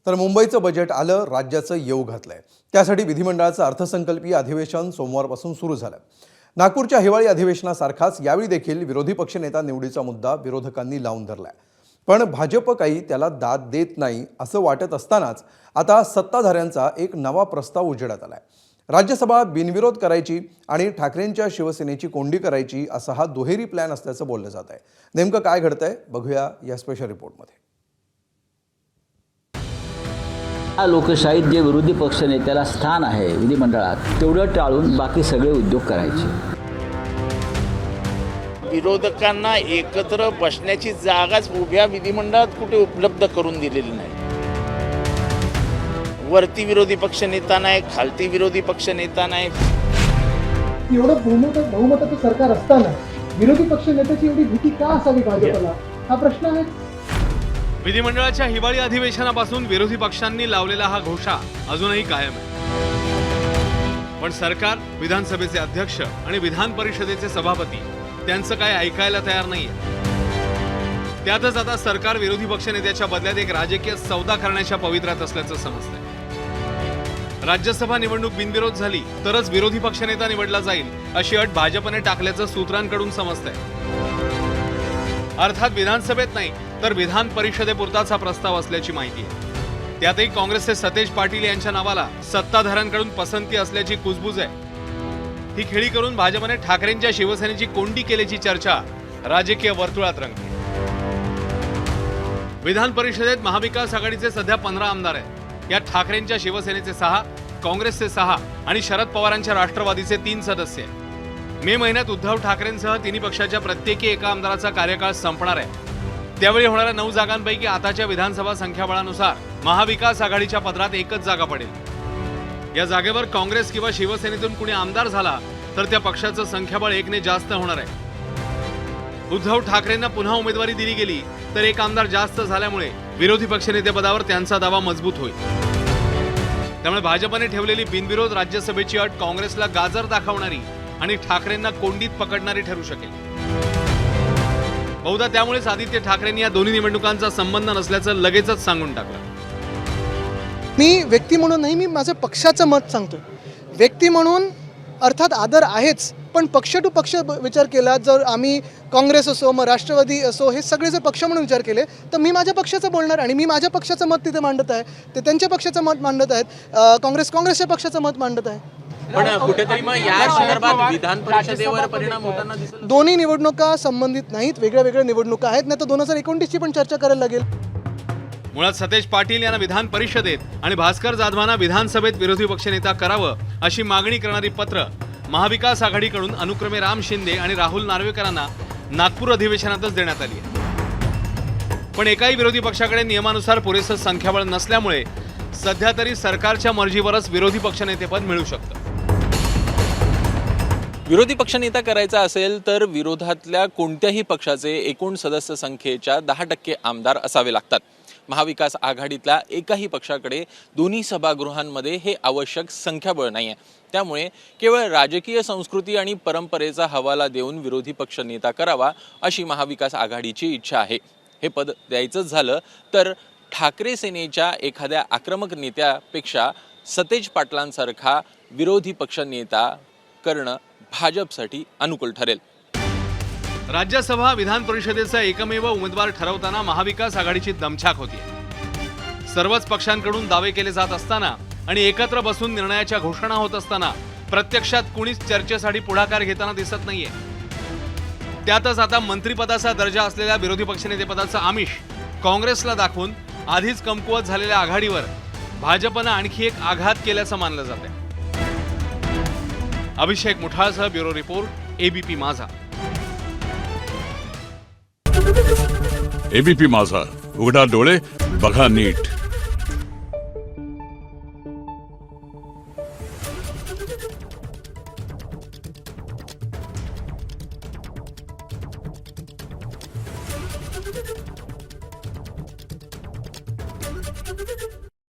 तर मुंबईचं बजेट आलं, राज्याचं येऊ घातलंय। त्यासाठी विधिमंडळाचं अर्थसंकल्पीय अधिवेशन सोमवारपासून सुरू झालं। नागपूरच्या हिवाळी अधिवेशनासारखाच यावेळी देखील विरोधी पक्षनेता निवडीचा मुद्दा विरोधकांनी लावून धरलाय। पण भाजप काही त्याला दाद देत नाही असं वाटत असतानाच आता सत्ताधाऱ्यांचा एक नवा प्रस्ताव उजेडात आलाय। राज्यसभा बिनविरोध करायची आणि ठाकरेंच्या शिवसेनेची कोंडी करायची असा हा दुहेरी प्लॅन असल्याचं बोललं जात आहे। नेमकं काय घडतंय बघूया या स्पेशल रिपोर्टमध्ये। लोकशाहीत जे विरोधी पक्षनेत्याला स्थान आहे विधिमंडळात तेवढं टाळून बाकी सगळे उद्योग करायचे। विरोधकांना एकत्र बसण्याची जागाच उभ्या विधिमंडळात कुठे उपलब्ध करून दिलेली नाही। वरती विरोधी पक्षनेता नाही, खालती विरोधी पक्षनेता नाही। एवढं बहुमताचं सरकार असताना विरोधी पक्षनेत्याची एवढी भीती का असावी भाजपला, हा प्रश्न आहे। विधिमंडळाच्या हिवाळी अधिवेशनापासून विरोधी पक्षांनी लावलेला हा घोषा अजूनही कायम आहे। पण सरकार, विधानसभेचे अध्यक्ष आणि विधान परिषदेचे सभापती त्यांचं काय ऐकायला तयार नाहीये। त्यातच आता सरकार विरोधी पक्षनेत्याच्या बदल्यात एक राजकीय सौदा करण्याच्या पवित्र्यात असल्याचं समजतंय। राज्यसभा निवडणूक बिनविरोध झाली तरच विरोधी पक्षनेता निवडला जाईल अशी अट भाजपने टाकल्याचं सूत्रांकडून समजतंय। अर्थात विधानसभेत नाही तर विधान परिषदेपुरताच हा प्रस्ताव असल्याची माहिती आहे। त्यातही काँग्रेसचे सतेज पाटील यांच्या नावाला सत्ताधाऱ्यांकडून पसंती असल्याची कुजबूज आहे। ही खेळी करून भाजपने ठाकरेंच्या शिवसेनेची कोंडी केल्याची चर्चा राजकीय वर्तुळात रंगली। विधान परिषदेत महाविकास आघाडीचे सध्या 15 आमदार आहेत। यात ठाकरेंच्या शिवसेनेचे 6, काँग्रेसचे 6 आणि शरद पवारांच्या राष्ट्रवादीचे 3 सदस्य आहेत। मे महिन्यात उद्धव ठाकरेंसह तिन्ही पक्षाच्या प्रत्येकी एका आमदाराचा कार्यकाळ संपणार आहे। त्यावेळी होणाऱ्या 9 जागांपैकी आताच्या विधानसभा संख्याबळानुसार महाविकास आघाडीच्या पदरात एकच जागा पडेल। या जागेवर काँग्रेस किंवा शिवसेनेतून कुणी आमदार झाला तर त्या पक्षाचं संख्याबळ 1 ने जास्त होणार आहे। उद्धव ठाकरेंना पुन्हा उमेदवारी दिली गेली तर एक आमदार जास्त झाल्यामुळे विरोधी पक्षनेतेपदावर त्यांचा दावा मजबूत होईल। त्यामुळे भाजपने ठेवलेली बिनविरोध राज्यसभेची अट काँग्रेसला गाजर दाखवणारी आणि ठाकरेंना कोंडीत पकडणारी ठरू शकेल। बहुधा त्यामुळेच आदित्य ठाकरेंनी या दोन्ही निवडणुकांचा संबंध नसल्याचं लगेचच सांगून टाकलं। मी व्यक्ती म्हणून नाही, मी माझं पक्षाचं मत सांगतो। व्यक्ती म्हणून अर्थात आदर आहेच, पण पक्ष टू पक्ष विचार केला, जर आम्ही काँग्रेस असो मग राष्ट्रवादी असो हे सगळे जर पक्ष म्हणून विचार केले तर मी माझ्या पक्षाचं बोलणार आणि मी माझ्या पक्षाचं मत तिथे मांडत आहे, ते त्यांच्या पक्षाचं मत मांडत आहेत, काँग्रेसच्या पक्षाचं मत मांडत आहे। पण कुठेतरी मग या संदर्भात विधान परिषदेवर परिणाम होताना दिसतो। दोन्ही निवडणुका संबंधित नाहीत, वेगळ्या वेगळ्या निवडणुका आहेत, नाही तर 2029ची पण चर्चा करायला लागेल। मुळात सतेज पाटील यांना विधान परिषदेत आणि भास्कर जाधवांना विधानसभेत विरोधी पक्षनेता करावं अशी मागणी करणारी पत्र महाविकास आघाडीकडून अनुक्रमे राम शिंदे आणि राहुल नार्वेकरांना नागपूर अधिवेशनातच देण्यात आली आहे। पण एकाही विरोधी पक्षाकडे नियमानुसार पुरेसं संख्याबळ नसल्यामुळे सध्या तरी सरकारच्या मर्जीवरच विरोधी पक्षनेतेपद मिळू शकतं। विरोधी पक्षनेता करायचा असेल तर विरोधातल्या कोणत्याही पक्षाचे एकूण सदस्य संख्येच्या 10% आमदार असावे लागतात। महाविकास आघाडीतल्या एकाही पक्षाकडे दोन्ही सभागृहांमध्ये हे आवश्यक संख्याबळ नाही आहे। त्यामुळे केवळ राजकीय संस्कृती आणि परंपरेचा हवाला देऊन विरोधी पक्षनेता करावा अशी महाविकास आघाडीची इच्छा आहे। हे पद द्यायचंच झालं तर ठाकरे सेनेच्या एखाद्या आक्रमक नेत्यापेक्षा सतेज पाटलांसारखा विरोधी पक्षनेता करणं भाजपसाठी अनुकूल ठरेल। राज्यसभा विधान परिषदेचा एकमेव उमेदवार ठरवताना महाविकास आघाडीची दमछाक होती। सर्वच पक्षांकडून दावे केले जात असताना आणि एकत्र बसून निर्णयाच्या घोषणा होत असताना प्रत्यक्षात कुणीच चर्चेसाठी पुढाकार घेताना दिसत नाहीये। त्यातच आता मंत्रिपदाचा दर्जा असलेल्या विरोधी पक्षनेतेपदाचं आमिष काँग्रेसला दाखवून आधीच कमकुवत झालेल्या आघाडीवर भाजपनं आणखी एक आघात केल्याचं मानलं जातंय। अभिषेक मुठाळसह ब्युरो रिपोर्ट, एबीपी माझा। एबीपी माझा, उघडा डोळे बघा नीट।